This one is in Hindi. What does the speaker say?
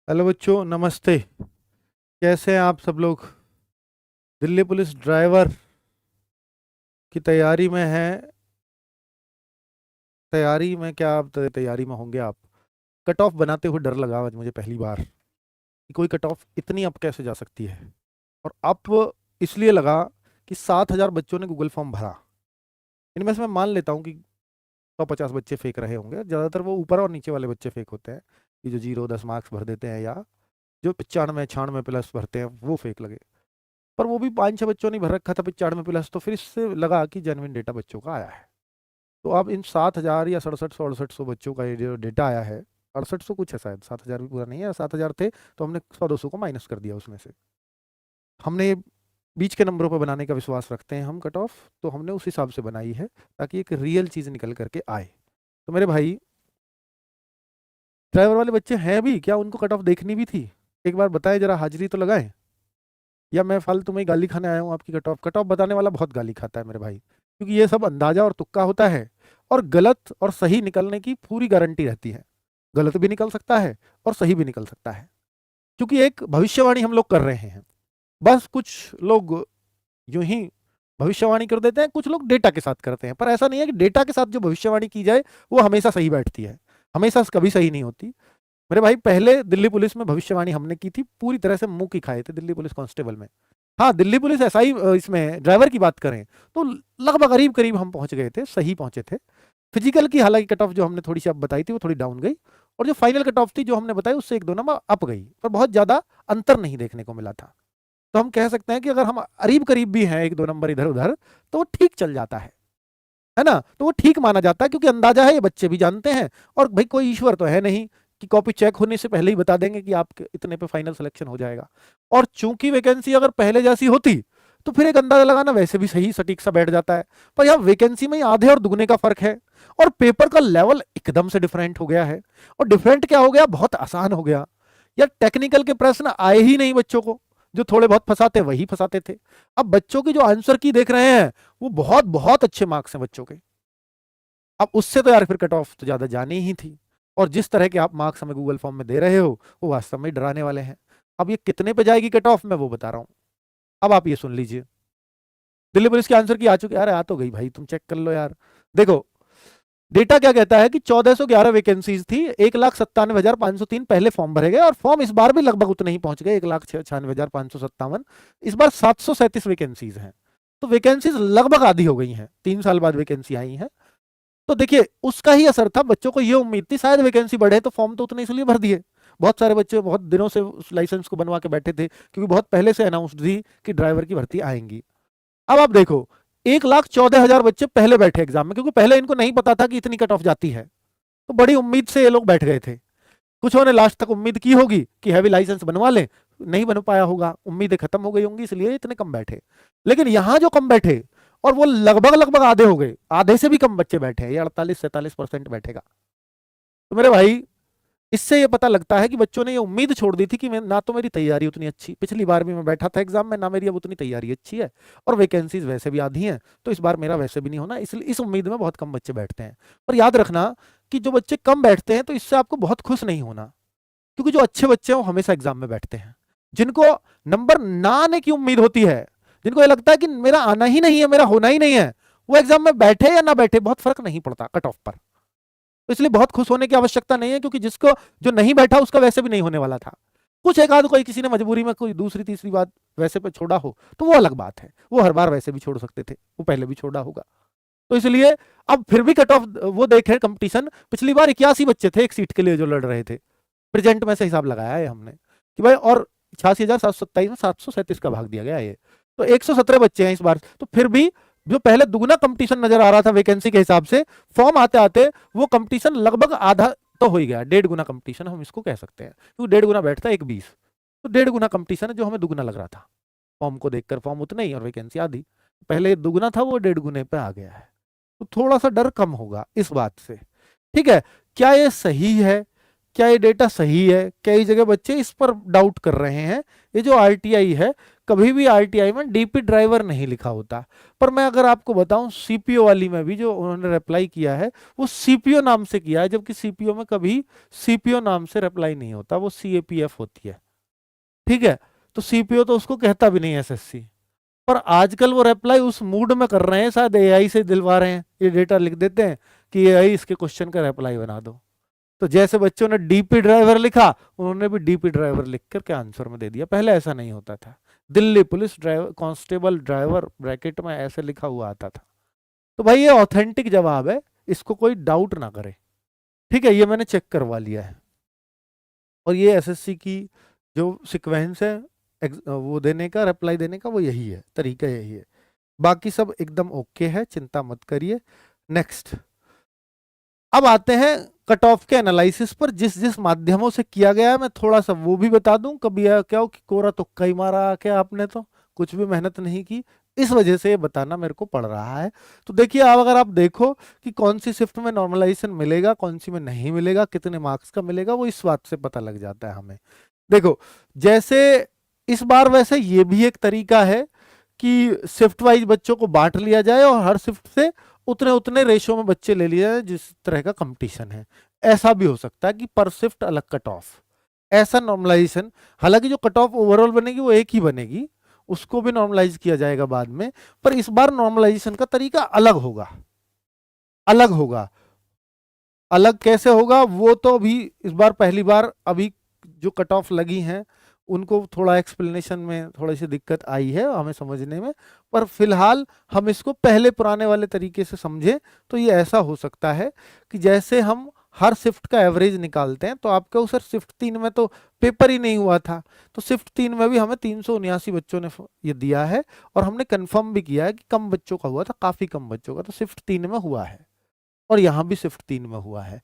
हेलो बच्चों, नमस्ते। कैसे हैं आप सब लोग? दिल्ली पुलिस ड्राइवर की तैयारी में हैं? तैयारी में क्या आप तैयारी में होंगे आप? कट ऑफ बनाते हुए डर लगा आज मुझे पहली बार कि कोई कट ऑफ इतनी अप कैसे जा सकती है। और अप इसलिए लगा कि 7,000 बच्चों ने गूगल फॉर्म भरा। इनमें से मैं मान लेता हूँ कि 150 बच्चे फेक रहे होंगे। ज़्यादातर वो ऊपर और नीचे वाले बच्चे फेक होते हैं, कि जो 0-10 मार्क्स भर देते हैं, या जो 95-96 प्लस भरते हैं वो फेक लगे। पर वो भी 5-6 बच्चों ने भर रखा था 95 प्लस, तो फिर इससे लगा कि जेन्युइन डेटा बच्चों का आया है। तो अब इन 7,000 या 6700-6800 बच्चों का ये जो डेटा आया है, 6800 कुछ है शायद, 7,000 भी पूरा नहीं है, 7,000 थे तो हमने 100-200 को माइनस कर दिया उसमें से। हमने बीच के नंबरों पर बनाने का विश्वास रखते हैं हम कट ऑफ, तो हमने उस हिसाब से बनाई है ताकि एक रियल चीज़ निकल करके आए। तो मेरे भाई, ड्राइवर वाले बच्चे हैं भी क्या? उनको कट ऑफ देखनी भी थी? एक बार बताएं जरा, हाजिरी तो लगाएं। या मैं फालतू में ही गाली खाने आया हूँ आपकी? कट ऑफ बताने वाला बहुत गाली खाता है मेरे भाई, क्योंकि ये सब अंदाजा और तुक्का होता है, और गलत और सही निकलने की पूरी गारंटी रहती है। गलत भी निकल सकता है और सही भी निकल सकता है, क्योंकि एक भविष्यवाणी हम लोग कर रहे हैं। बस कुछ लोग यूं ही भविष्यवाणी कर देते हैं, कुछ लोग डेटा के साथ करते हैं, पर ऐसा नहीं है कि डेटा के साथ जो भविष्यवाणी की जाए वो हमेशा सही बैठती है। हमेशा कभी सही नहीं होती मेरे भाई। पहले दिल्ली पुलिस में भविष्यवाणी हमने की थी, पूरी तरह से मुंह की खाए थे दिल्ली पुलिस कांस्टेबल में। हाँ, दिल्ली पुलिस एसआई इसमें ड्राइवर की बात करें तो लगभग करीब करीब हम पहुंच गए थे, सही पहुंचे थे। फिजिकल की हालांकि कट ऑफ जो हमने थोड़ी सी अब बताई थी वो थोड़ी डाउन गई, और जो फाइनल कट ऑफ थी जो हमने बताई उससे 1-2 नंबर अप गई, पर बहुत ज्यादा अंतर नहीं देखने को मिला था। तो हम कह सकते हैं कि अगर हम करीब करीब भी हैं 1-2 नंबर इधर उधर, तो वो ठीक चल जाता है ना? तो वो ठीक माना जाता है, क्योंकि अंदाजा है, ये बच्चे भी जानते हैं। और भाई कोई ईश्वर तो है नहीं कि कॉपी चेक होने से पहले ही बता देंगे कि आपके इतने पे फाइनल सिलेक्शन हो जाएगा। और चूंकि वैकेंसी अगर पहले जैसी होती तो फिर एक अंदाजा लगाना वैसे भी सही सटीक सा बैठ जाता है। पर यहाँ वैकेंसी में आधे और दुगने का फर्क है, और पेपर का लेवल एकदम से डिफरेंट हो गया है। और डिफरेंट क्या हो गया? बहुत आसान हो गया यार। टेक्निकल के प्रश्न आए ही नहीं बच्चों को, जो थोड़े बहुत फंसाते वही फंसाते थे। अब बच्चों की जो आंसर की देख रहे हैं, वो बहुत बहुत अच्छे मार्क्स हैं बच्चों के। अब उससे तो यार फिर कट ऑफ तो ज्यादा जानी ही थी। और जिस तरह के आप मार्क्स हमें गूगल फॉर्म में दे रहे हो, वो वास्तव में डराने वाले हैं। अब ये कितने पे जाएगी कट ऑफ, मैं वो बता रहा हूं। अब आप ये सुन लीजिए। दिल्ली पुलिस के आंसर की आ चुकी, अरे आ तो गई भाई, तुम चेक कर लो यार। देखो, डेटा क्या कहता है कि 1411 वैकेंसीज थी, 1,97,503 पहले फॉर्म भरे गए, और फॉर्म इस बार भी लगभग उतने ही पहुंच गए, 1,96,557। इस बार 737 वैकेंसीज हैं। तो वैकेंसीज लगभग आधी हो गई हैं, 3 साल बाद वैकेंसी आई है। तो देखिए, उसका ही असर था। बच्चों को ये उम्मीद थी शायद वैकेंसी बढ़े, तो फॉर्म तो उतने इसलिए भर दिए। बहुत सारे बच्चे बहुत दिनों से उस लाइसेंस को बनवा के बैठे थे, क्योंकि बहुत पहले से अनाउंस थी कि ड्राइवर की भर्ती आएंगी। अब आप देखो, 1,14,000 बच्चे पहले बैठे एग्जाम में, क्योंकि पहले इनको नहीं पता था कि इतनी कट ऑफ जाती है। तो बड़ी उम्मीद से ये लोग बैठ गए थे। कुछ ने लास्ट तक उम्मीद की होगी कि हैवी लाइसेंस बनवा लें, नहीं बन पाया होगा, उम्मीदें खत्म हो गई होंगी, इसलिए इतने कम बैठे। लेकिन यहां जो कम बैठे, और वो लगभग लगभग आधे हो गए, आधे से भी कम बच्चे बैठे हैं, ये 48-47% बैठेगा। तो मेरे भाई, इससे ये पता लगता है कि बच्चों ने ये उम्मीद छोड़ दी थी कि मैं ना तो मेरी तैयारी उतनी अच्छी, पिछली बार भी मैं बैठा था एग्जाम में, ना मेरी अब उतनी तैयारी अच्छी है, और वैकेंसीज वैसे भी आधी हैं, तो इस बार मेरा वैसे भी नहीं होना, इसलिए इस उम्मीद में बहुत कम बच्चे बैठते हैं। पर याद रखना कि जो बच्चे कम बैठते हैं, तो इससे आपको बहुत खुश नहीं होना, क्योंकि जो अच्छे बच्चे हैं वो हमेशा एग्जाम में बैठते हैं। जिनको नंबर ना आने की उम्मीद होती है, जिनको ये लगता है कि मेरा आना ही नहीं है, मेरा होना ही नहीं है, वो एग्जाम में बैठे या ना बैठे बहुत फर्क नहीं पड़ता कट ऑफ पर। तो इसलिए बहुत खुश होने की आवश्यकता नहीं है, क्योंकि जिसको जो नहीं बैठा उसका वैसे भी नहीं होने वाला था। कुछ एक आध कोई किसी ने मजबूरी में कोई दूसरी तीसरी बात वैसे पे छोड़ा हो, तो वो अलग बात है, वो हर बार वैसे भी छोड़ सकते थे, वो पहले भी छोड़ा होगा। तो इसलिए अब फिर भी कट ऑफ वो देखे कंपटीशन, पिछली बार 81 बच्चे थे एक सीट के लिए जो लड़ रहे थे। प्रेजेंट में से हिसाब लगाया है हमने कि भाई, और 86,727 में 737 का भाग दिया गया है, तो 117 बच्चे हैं इस बार। तो फिर भी जो पहले दुगना कंपटीशन नजर आ रहा था वैकेंसी के हिसाब से, फॉर्म आते आते वो कंपटीशन लगभग आधा तो हो ही गया, 1.5 गुना कंपटीशन हम इसको कह सकते हैं, क्योंकि 1.5 गुना बैठता है 1:20, तो 1.5 गुना कंपटीशन है, जो हमें दुगना लग रहा था फॉर्म को देखकर। फॉर्म उतना ही और वैकेंसी आधी, पहले दुगना था वो 1.5 गुने पे आ गया है। तो थोड़ा सा डर कम होगा इस बात से। ठीक है, क्या ये सही है? क्या ये डेटा सही है? कई जगह बच्चे इस पर डाउट कर रहे हैं। ये जो आरटीआई है, कभी भी आरटीआई में डीपी ड्राइवर नहीं लिखा होता। पर मैं अगर आपको बताऊं सीपीओ वाली में भी जो उन्होंने रिप्लाई किया है वो सीपीओ नाम से किया है, जबकि सीपीओ में कभी सीपीओ नाम से रिप्लाई नहीं होता, वो सीएपीएफ होती है। ठीक है, तो सीपीओ तो उसको कहता भी नहीं एसएससी। पर आजकल वो रिप्लाई उस मूड में कर रहे हैं, शायद एआई से दिलवा रहे हैं, ये डेटा लिख देते हैं कि एआई इसके क्वेश्चन का रिप्लाई बना दो। तो जैसे बच्चों ने डीपी ड्राइवर लिखा, उन्होंने भी डीपी ड्राइवर लिख करके आंसर में दे दिया। पहले ऐसा नहीं होता था, Delhi police driver constable driver bracket में ऐसे लिखा हुआ आता था। तो भाई ये ऑथेंटिक जवाब है, इसको कोई डाउट ना करे। ठीक है, ये मैंने चेक करवा लिया है। और ये एसएससी की जो सीक्वेंस है वो देने का, रिप्लाई देने का, वो यही है, तरीका यही है। बाकी सब एकदम ओके है, चिंता मत करिए। नेक्स्ट, अब आते हैं कट ऑफ के एनालिसिस पर। जिस जिस माध्यमों से किया गया है मैं थोड़ा सा वो भी बता दूं। कभी क्या हो कि कोरा तुक्का ही मारा क्या आपने, तो कुछ भी मेहनत नहीं की, इस वजह से ये बताना मेरे को पड़ रहा है। तो देखिए, आप अगर आप देखो कि कौन सी शिफ्ट में नॉर्मलाइजेशन मिलेगा, कौन सी में नहीं मिलेगा, कितने मार्क्स का मिलेगा, वो इस बात से पता लग जाता है हमें। देखो, जैसे इस बार वैसे ये भी एक तरीका है कि शिफ्ट वाइज बच्चों को बांट लिया जाए और हर शिफ्ट से उतने उतने रेशो में बच्चे ले लिए जाए जिस तरह का कंपटीशन है। ऐसा भी हो सकता है कि पर शिफ्ट अलग कट ऑफ, ऐसा नॉर्मलाइजेशन। हालांकि जो कट ऑफ ओवरऑल बनेगी वो एक ही बनेगी, उसको भी नॉर्मलाइज किया जाएगा बाद में, पर इस बार नॉर्मलाइजेशन का तरीका अलग होगा। अलग होगा, अलग कैसे होगा वो तो अभी इस बार पहली बार अभी जो कट ऑफ लगी हैं उनको थोड़ा एक्सप्लेनेशन में थोड़ी सी दिक्कत आई है हमें समझने में। पर फिलहाल हम इसको पहले पुराने वाले तरीके से समझें तो ये ऐसा हो सकता है कि जैसे हम हर शिफ्ट का एवरेज निकालते हैं, तो आपके उस शिफ्ट 3 में तो पेपर ही नहीं हुआ था, तो शिफ्ट 3 में भी हमें 379 बच्चों ने ये दिया है और हमने कंफर्म भी किया है कि कम बच्चों का हुआ था, काफी कम बच्चों का, तो शिफ्ट 3 में हुआ है और यहाँ भी शिफ्ट 3 में हुआ है।